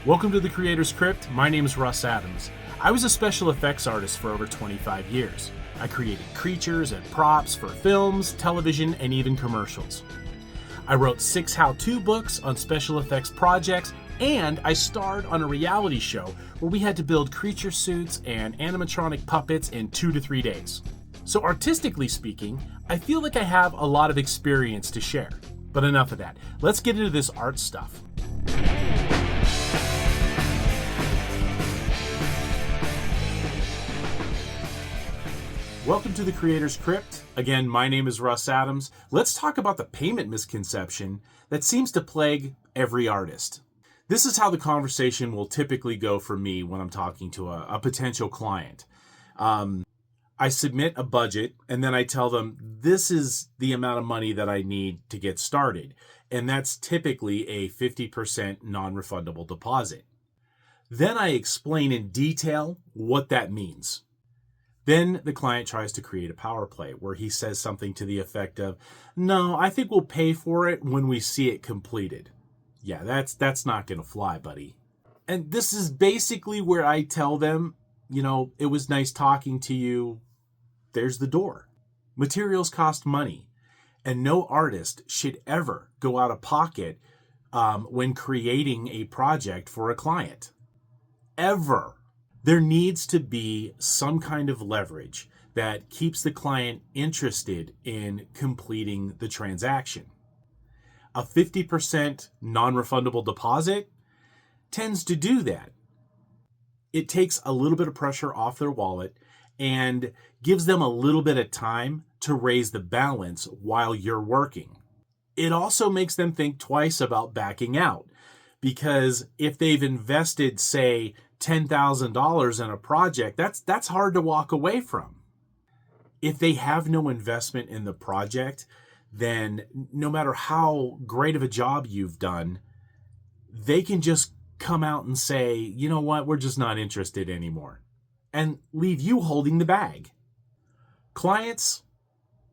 Welcome to the Creator's Crypt. My name is Russ Adams. I was a special effects artist for over 25 years. I created creatures and props for films, television, and even commercials. I wrote 6 how-to books on special effects projects, and I starred on a reality show where we had to build creature suits and animatronic puppets in 2 to 3 days. So artistically speaking, I feel like I have a lot of experience to share. But enough of that. Let's get into this art stuff. Welcome to the Creator's Crypt. Again, my name is Russ Adams. Let's talk about the payment misconception that seems to plague every artist. This is how the conversation will typically go for me when I'm talking to a potential client. I submit a budget and then I tell them this is the amount of money that I need to get started. And that's typically a 50% non-refundable deposit. Then I explain in detail what that means. Then the client tries to create a power play where he says something to the effect of, "No, I think we'll pay for it when we see it completed." Yeah, that's not going to fly, buddy. And this is basically where I tell them, it was nice talking to you. There's the door. Materials cost money, and no artist should ever go out of pocket when creating a project for a client. Ever. There needs to be some kind of leverage that keeps the client interested in completing the transaction. A 50% non-refundable deposit tends to do that. It takes a little bit of pressure off their wallet and gives them a little bit of time to raise the balance while you're working. It also makes them think twice about backing out, because if they've invested, say, $10,000 in a project, that's hard to walk away from. If they have no investment in the project, then no matter how great of a job you've done, they can just come out and say, "You know what, we're just not interested anymore," and leave you holding the bag. Clients,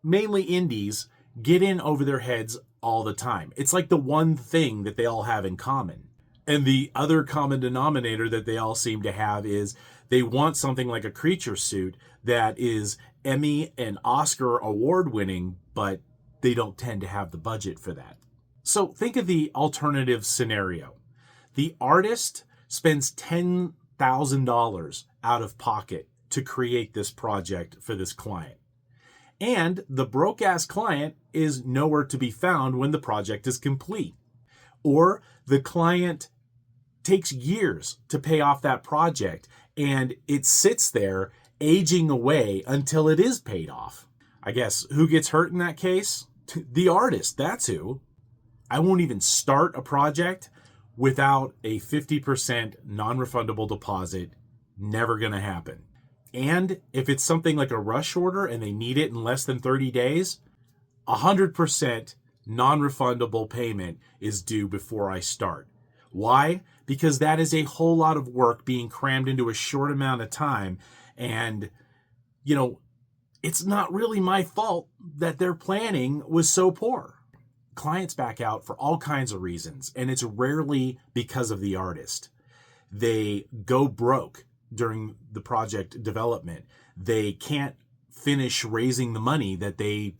mainly indies, get in over their heads all the time. It's like the one thing that they all have in common. And the other common denominator that they all seem to have is they want something like a creature suit that is Emmy and Oscar award winning, but they don't tend to have the budget for that. So think of the alternative scenario. The artist spends $10,000 out of pocket to create this project for this client. And the broke-ass client is nowhere to be found when the project is complete. Or the client takes years to pay off that project and it sits there aging away until it is paid off. I guess who gets hurt in that case? The artist, that's who. I won't even start a project without a 50% non-refundable deposit. Never going to happen. And if it's something like a rush order and they need it in less than 30 days, 100% non-refundable payment is due before I start. Why? Because that is a whole lot of work being crammed into a short amount of time. And, it's not really my fault that their planning was so poor. Clients back out for all kinds of reasons, and it's rarely because of the artist. They go broke during the project development. They can't finish raising the money that they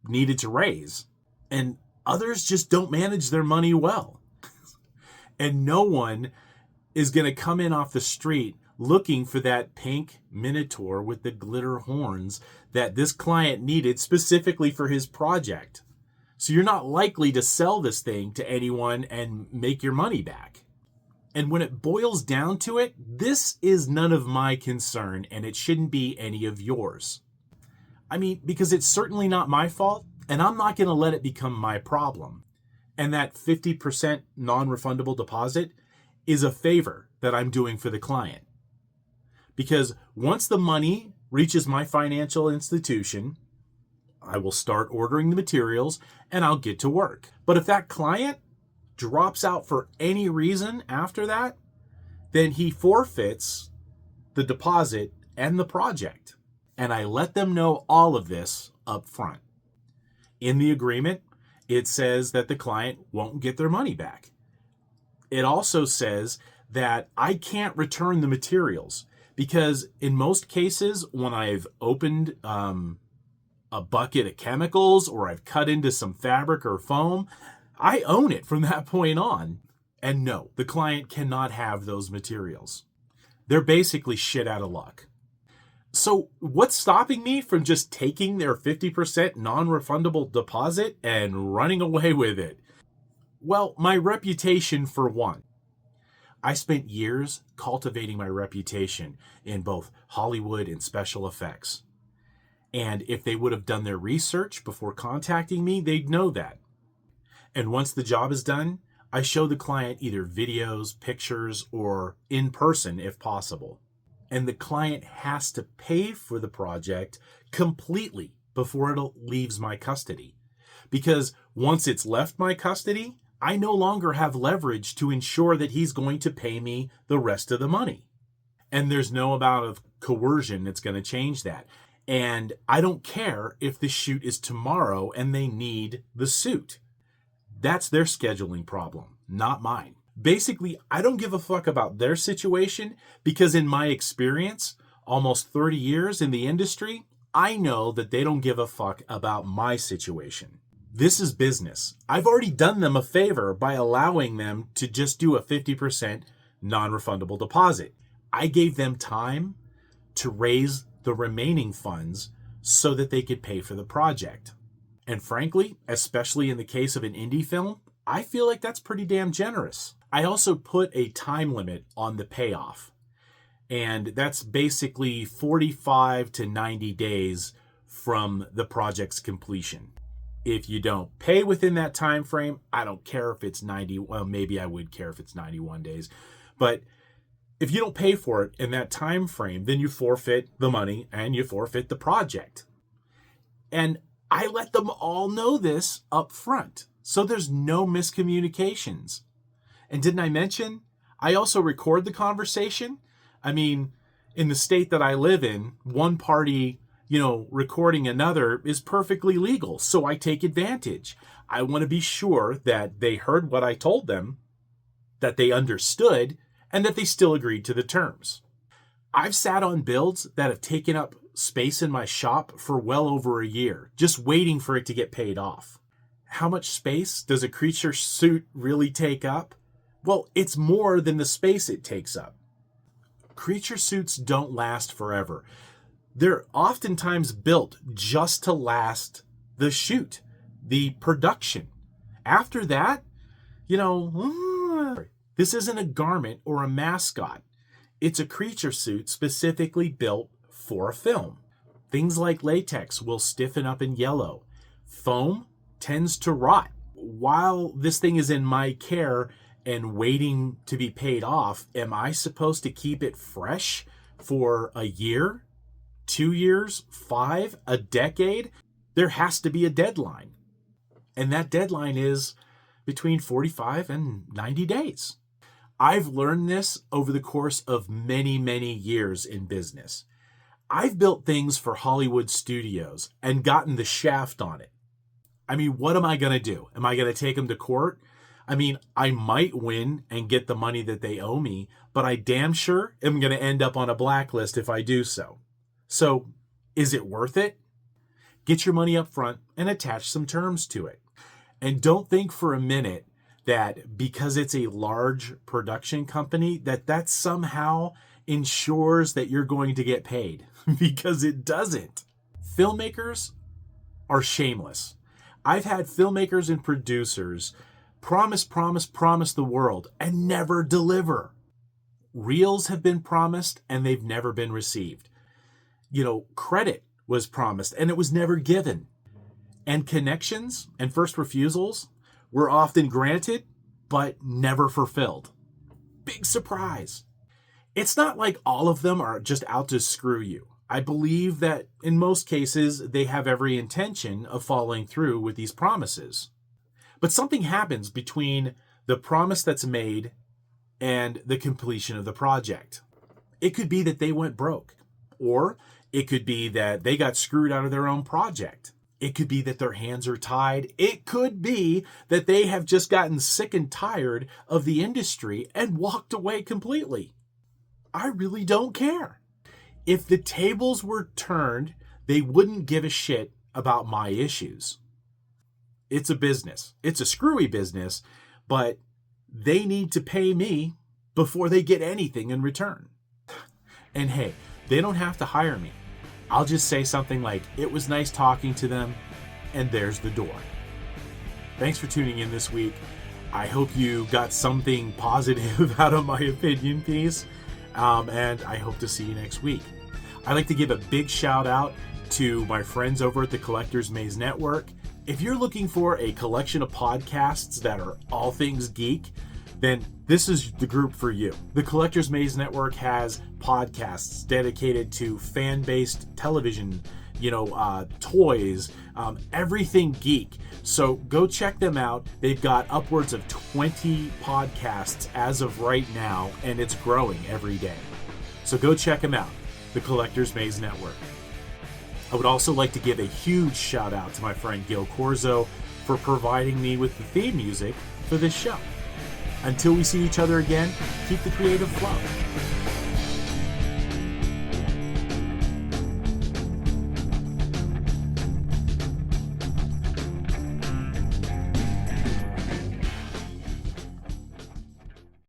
needed to raise. And others just don't manage their money well. And no one is going to come in off the street looking for that pink minotaur with the glitter horns that this client needed specifically for his project. So you're not likely to sell this thing to anyone and make your money back. And when it boils down to it, this is none of my concern, and it shouldn't be any of yours. Because it's certainly not my fault, and I'm not going to let it become my problem. And that 50% non-refundable deposit is a favor that I'm doing for the client. Because once the money reaches my financial institution, I will start ordering the materials and I'll get to work. But if that client drops out for any reason after that, then he forfeits the deposit and the project. And I let them know all of this up front. In the agreement, it says that the client won't get their money back. It also says that I can't return the materials, because in most cases, when I've opened a bucket of chemicals or I've cut into some fabric or foam, I own it from that point on. And no, the client cannot have those materials. They're basically shit out of luck. So what's stopping me from just taking their 50% non-refundable deposit and running away with it? Well, my reputation, for one. I spent years cultivating my reputation in both Hollywood and special effects. And if they would have done their research before contacting me, they'd know that. And once the job is done, I show the client either videos, pictures, or in person if possible. And the client has to pay for the project completely before it leaves my custody. Because once it's left my custody, I no longer have leverage to ensure that he's going to pay me the rest of the money. And there's no amount of coercion that's going to change that. And I don't care if the shoot is tomorrow and they need the suit. That's their scheduling problem, not mine. Basically, I don't give a fuck about their situation, because in my experience, almost 30 years in the industry, I know that they don't give a fuck about my situation. This is business. I've already done them a favor by allowing them to just do a 50% non-refundable deposit. I gave them time to raise the remaining funds so that they could pay for the project. And frankly, especially in the case of an indie film, I feel like that's pretty damn generous. I also put a time limit on the payoff, and that's basically 45 to 90 days from the project's completion. If you don't pay within that time frame, I don't care if it's 90, well, maybe I would care if it's 91 days, but if you don't pay for it in that time frame, then you forfeit the money and you forfeit the project. And I let them all know this up front, so there's no miscommunications. And didn't I mention, I also record the conversation? I mean, in the state that I live in, one party, recording another is perfectly legal, so I take advantage. I want to be sure that they heard what I told them, that they understood, and that they still agreed to the terms. I've sat on builds that have taken up space in my shop for well over a year, just waiting for it to get paid off. How much space does a creature suit really take up? Well, it's more than the space it takes up. Creature suits don't last forever. They're oftentimes built just to last the shoot, the production. After that, this isn't a garment or a mascot. It's a creature suit specifically built for a film. Things like latex will stiffen up and yellow. Foam tends to rot. While this thing is in my care and waiting to be paid off, am I supposed to keep it fresh for a year, 2 years, 5, a decade? There has to be a deadline. And that deadline is between 45 and 90 days. I've learned this over the course of many, many years in business. I've built things for Hollywood studios and gotten the shaft on it. I mean, what am I going to do? Am I going to take them to court? I mean, I might win and get the money that they owe me, but I damn sure am going to end up on a blacklist if I do so. So, is it worth it? Get your money up front and attach some terms to it. And don't think for a minute that because it's a large production company, that somehow ensures that you're going to get paid, because it doesn't. Filmmakers are shameless. I've had filmmakers and producers promise the world and never deliver. Reels have been promised and they've never been received. Credit was promised and it was never given. And connections and first refusals were often granted, but never fulfilled. Big surprise. It's not like all of them are just out to screw you. I believe that in most cases, they have every intention of following through with these promises. But something happens between the promise that's made and the completion of the project. It could be that they went broke, or it could be that they got screwed out of their own project. It could be that their hands are tied. It could be that they have just gotten sick and tired of the industry and walked away completely. I really don't care. If the tables were turned, they wouldn't give a shit about my issues. It's a business. It's a screwy business, but they need to pay me before they get anything in return. And hey, they don't have to hire me. I'll just say something like, it was nice talking to them, and there's the door. Thanks for tuning in this week. I hope you got something positive out of my opinion piece, and I hope to see you next week. I'd like to give a big shout out to my friends over at the Collector's Maze Network. If you're looking for a collection of podcasts that are all things geek, then this is the group for you. The Collector's Maze Network has podcasts dedicated to fan-based television, toys, everything geek. So go check them out. They've got upwards of 20 podcasts as of right now, and it's growing every day. So go check them out, the Collector's Maze Network. I would also like to give a huge shout out to my friend Gil Corzo for providing me with the theme music for this show. Until we see each other again, keep the creative flow.